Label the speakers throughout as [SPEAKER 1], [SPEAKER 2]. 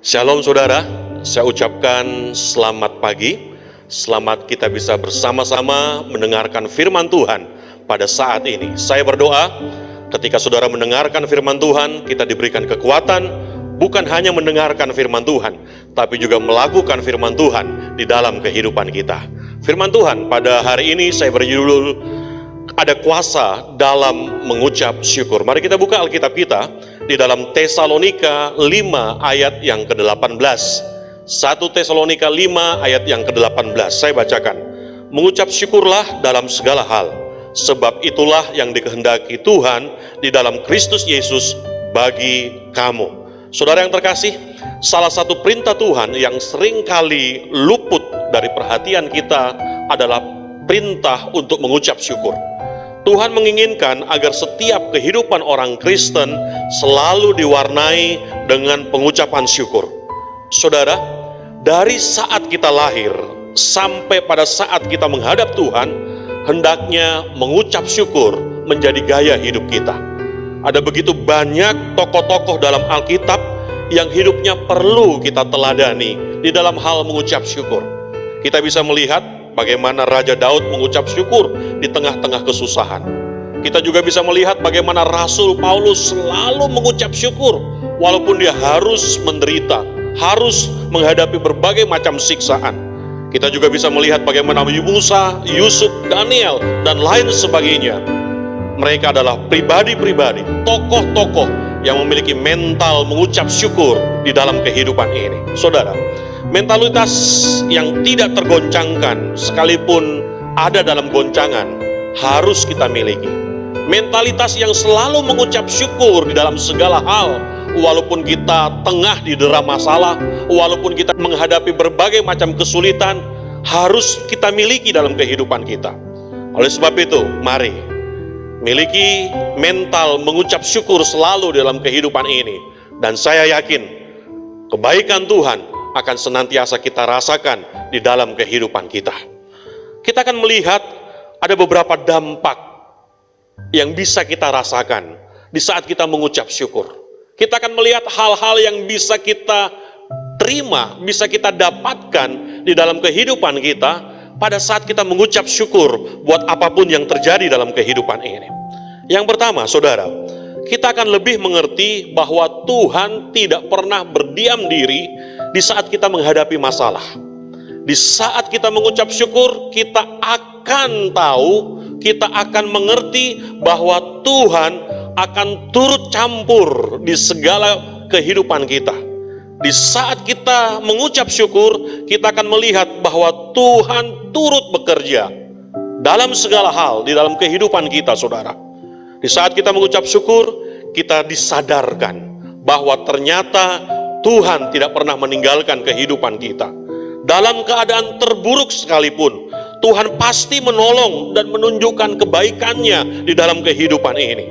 [SPEAKER 1] Shalom saudara, saya ucapkan selamat pagi. Selamat kita bisa bersama-sama mendengarkan firman Tuhan pada saat ini. Saya berdoa ketika saudara mendengarkan firman Tuhan, kita diberikan kekuatan bukan hanya mendengarkan firman Tuhan, tapi juga melakukan firman Tuhan di dalam kehidupan kita. Firman Tuhan pada hari ini saya berjudul ada kuasa dalam mengucap syukur. Mari kita buka Alkitab kita di dalam Tesalonika 5 ayat yang ke-18. 1 Tesalonika 5 ayat yang ke-18. Saya bacakan. Mengucap syukurlah dalam segala hal, sebab itulah yang dikehendaki Tuhan di dalam Kristus Yesus bagi kamu. Saudara yang terkasih, salah satu perintah Tuhan yang seringkali luput dari perhatian kita adalah perintah untuk mengucap syukur. Tuhan menginginkan agar setiap kehidupan orang Kristen selalu diwarnai dengan pengucapan syukur. Saudara, dari saat kita lahir sampai pada saat kita menghadap Tuhan, hendaknya mengucap syukur menjadi gaya hidup kita. Ada begitu banyak tokoh-tokoh dalam Alkitab yang hidupnya perlu kita teladani di dalam hal mengucap syukur. Kita bisa melihat bagaimana Raja Daud mengucap syukur di tengah-tengah kesusahan. Kita juga bisa melihat bagaimana Rasul Paulus selalu mengucap syukur walaupun dia harus menderita, harus menghadapi berbagai macam siksaan. Kita juga bisa melihat bagaimana Musa, Yusuf, Daniel, dan lain sebagainya. Mereka adalah pribadi-pribadi, tokoh-tokoh yang memiliki mental mengucap syukur di dalam kehidupan ini. Saudara, mentalitas yang tidak tergoncangkan sekalipun ada dalam goncangan harus kita miliki. Mentalitas yang selalu mengucap syukur di dalam segala hal, walaupun kita tengah didera masalah, walaupun kita menghadapi berbagai macam kesulitan, harus kita miliki dalam kehidupan kita. Oleh sebab itu, mari miliki mental mengucap syukur selalu dalam kehidupan ini. Dan saya yakin kebaikan Tuhan akan senantiasa kita rasakan di dalam kehidupan kita. Kita akan melihat ada beberapa dampak yang bisa kita rasakan di saat kita mengucap syukur. Kita akan melihat hal-hal yang bisa kita terima, bisa kita dapatkan di dalam kehidupan kita pada saat kita mengucap syukur buat apapun yang terjadi dalam kehidupan ini. Yang pertama, saudara, kita akan lebih mengerti bahwa Tuhan tidak pernah berdiam diri di saat kita menghadapi masalah. Di saat kita mengucap syukur, kita akan tahu, kita akan mengerti bahwa Tuhan akan turut campur di segala kehidupan kita. Di saat kita mengucap syukur, kita akan melihat bahwa Tuhan turut bekerja dalam segala hal di dalam kehidupan kita, saudara. Di saat kita mengucap syukur, kita disadarkan bahwa ternyata Tuhan tidak pernah meninggalkan kehidupan kita. Dalam keadaan terburuk sekalipun, Tuhan pasti menolong dan menunjukkan kebaikannya di dalam kehidupan ini.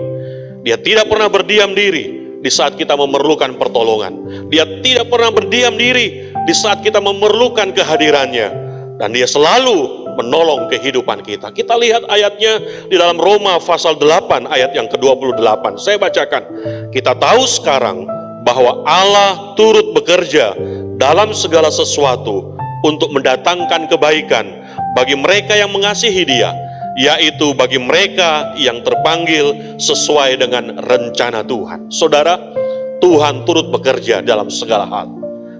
[SPEAKER 1] Dia tidak pernah berdiam diri di saat kita memerlukan pertolongan. Dia tidak pernah berdiam diri di saat kita memerlukan kehadirannya. Dan dia selalu menolong kehidupan kita. Kita lihat ayatnya di dalam Roma pasal 8 ayat yang ke-28. Saya bacakan. Kita tahu sekarang bahwa Allah turut bekerja dalam segala sesuatu untuk mendatangkan kebaikan bagi mereka yang mengasihi Dia, yaitu bagi mereka yang terpanggil sesuai dengan rencana Tuhan. Saudara, Tuhan turut bekerja dalam segala hal.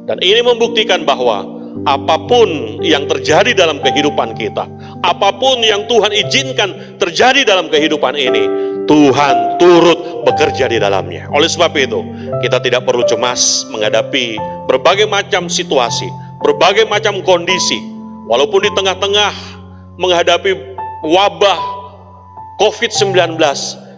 [SPEAKER 1] Dan ini membuktikan bahwa apapun yang terjadi dalam kehidupan kita, apapun yang Tuhan izinkan terjadi dalam kehidupan ini, Tuhan turut bekerja di dalamnya. Oleh sebab itu, kita tidak perlu cemas menghadapi berbagai macam situasi, berbagai macam kondisi. Walaupun di tengah-tengah menghadapi wabah COVID-19,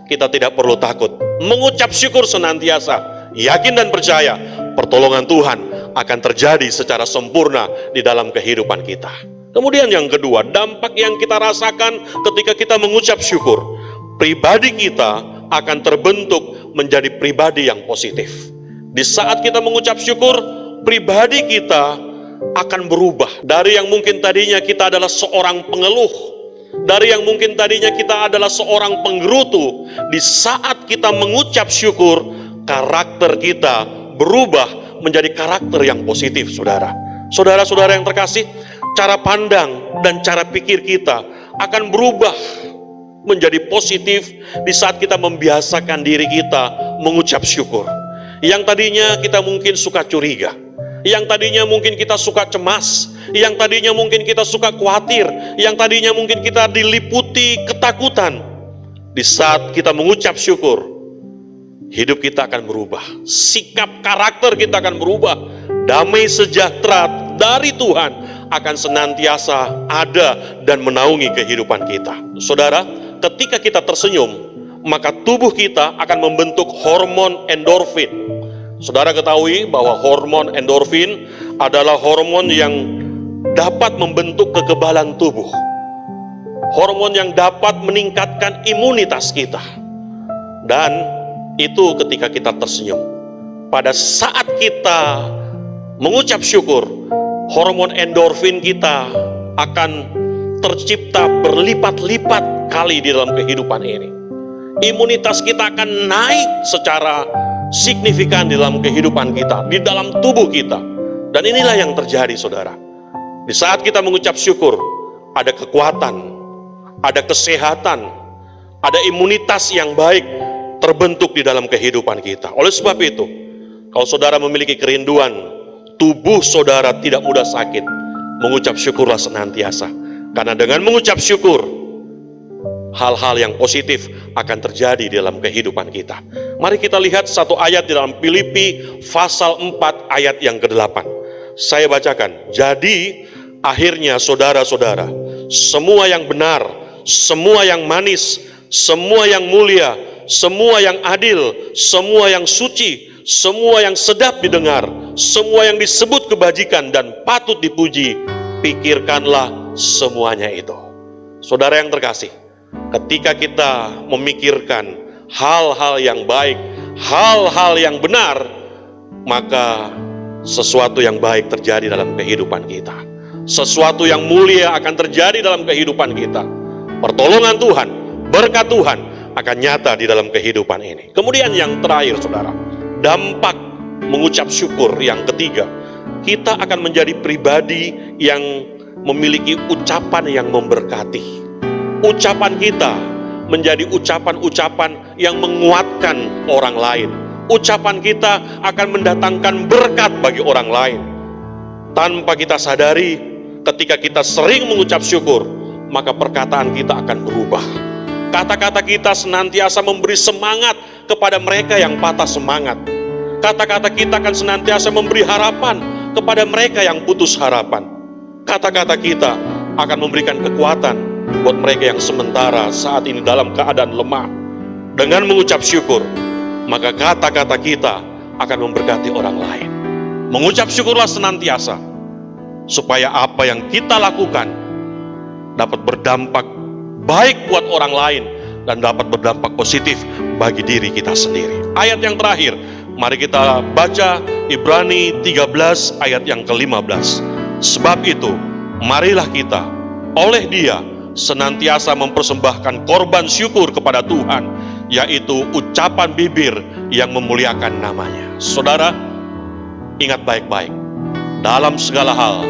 [SPEAKER 1] kita tidak perlu takut. Mengucap syukur senantiasa, yakin dan percaya pertolongan Tuhan akan terjadi secara sempurna di dalam kehidupan kita. Kemudian yang kedua, dampak yang kita rasakan ketika kita mengucap syukur, pribadi kita akan terbentuk menjadi pribadi yang positif. Di saat kita mengucap syukur, pribadi kita akan berubah. Dari yang mungkin tadinya kita adalah seorang pengeluh, dari yang mungkin tadinya kita adalah seorang penggerutu, di saat kita mengucap syukur, karakter kita berubah menjadi karakter yang positif, saudara. Saudara-saudara yang terkasih, cara pandang dan cara pikir kita akan berubah menjadi positif di saat kita membiasakan diri kita mengucap syukur. Yang tadinya kita mungkin suka curiga, yang tadinya mungkin kita suka cemas, yang tadinya mungkin kita suka khawatir, yang tadinya mungkin kita diliputi ketakutan. Di saat kita mengucap syukur, hidup kita akan berubah, sikap karakter kita akan berubah. Damai sejahtera dari Tuhan akan senantiasa ada dan menaungi kehidupan kita. Saudara, ketika kita tersenyum, maka tubuh kita akan membentuk hormon endorfin. Saudara ketahui bahwa hormon endorfin adalah hormon yang dapat membentuk kekebalan tubuh. Hormon yang dapat meningkatkan imunitas kita. Dan itu ketika kita tersenyum. Pada saat kita mengucap syukur, hormon endorfin kita akan tercipta berlipat-lipat kali di dalam kehidupan ini. Imunitas kita akan naik secara signifikan di dalam kehidupan kita, di dalam tubuh kita. Dan inilah yang terjadi, saudara. Di saat kita mengucap syukur, ada kekuatan, ada kesehatan, ada imunitas yang baik terbentuk di dalam kehidupan kita. Oleh sebab itu, kalau saudara memiliki kerinduan, tubuh saudara tidak mudah sakit, mengucap syukurlah senantiasa. Karena dengan mengucap syukur, hal-hal yang positif akan terjadi di dalam kehidupan kita. Mari kita lihat satu ayat di dalam Filipi pasal 4 ayat yang ke-8. Saya bacakan. Jadi akhirnya saudara-saudara, semua yang benar, semua yang manis, semua yang mulia, semua yang adil, semua yang suci, semua yang sedap didengar, semua yang disebut kebajikan dan patut dipuji, pikirkanlah semuanya itu. Saudara yang terkasih, ketika kita memikirkan hal-hal yang baik, hal-hal yang benar, maka sesuatu yang baik terjadi dalam kehidupan kita. Sesuatu yang mulia akan terjadi dalam kehidupan kita. Pertolongan Tuhan, berkat Tuhan akan nyata di dalam kehidupan ini. Kemudian yang terakhir, saudara, dampak mengucap syukur yang ketiga, kita akan menjadi pribadi yang memiliki ucapan yang memberkati. Ucapan kita menjadi ucapan-ucapan yang menguatkan orang lain. Ucapan kita akan mendatangkan berkat bagi orang lain. Tanpa kita sadari, ketika kita sering mengucap syukur, maka perkataan kita akan berubah. Kata-kata kita senantiasa memberi semangat kepada mereka yang patah semangat. Kata-kata kita akan senantiasa memberi harapan kepada mereka yang putus harapan. Kata-kata kita akan memberikan kekuatan buat mereka yang sementara saat ini dalam keadaan lemah. Dengan mengucap syukur, maka kata-kata kita akan memberkati orang lain. Mengucap syukurlah senantiasa, supaya apa yang kita lakukan dapat berdampak baik buat orang lain dan dapat berdampak positif bagi diri kita sendiri. Ayat yang terakhir, mari kita baca Ibrani 13 ayat yang ke-15. Sebab itu, marilah kita oleh Dia senantiasa mempersembahkan korban syukur kepada Tuhan, yaitu ucapan bibir yang memuliakan namanya. Saudara, ingat baik-baik, dalam segala hal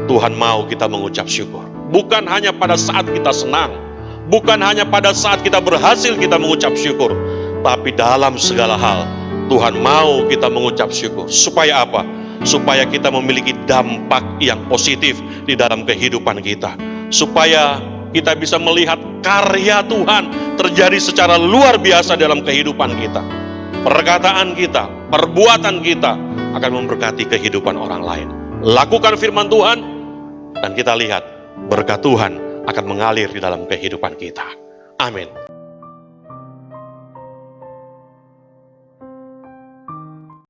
[SPEAKER 1] Tuhan mau kita mengucap syukur. Bukan hanya pada saat kita senang, bukan hanya pada saat kita berhasil kita mengucap syukur, tapi dalam segala hal Tuhan mau kita mengucap syukur. Supaya apa? Supaya kita memiliki dampak yang positif di dalam kehidupan kita. Supaya kita bisa melihat karya Tuhan terjadi secara luar biasa dalam kehidupan kita. Perkataan kita, perbuatan kita akan memberkati kehidupan orang lain. Lakukan firman Tuhan, dan kita lihat berkat Tuhan akan mengalir di dalam kehidupan kita. Amin.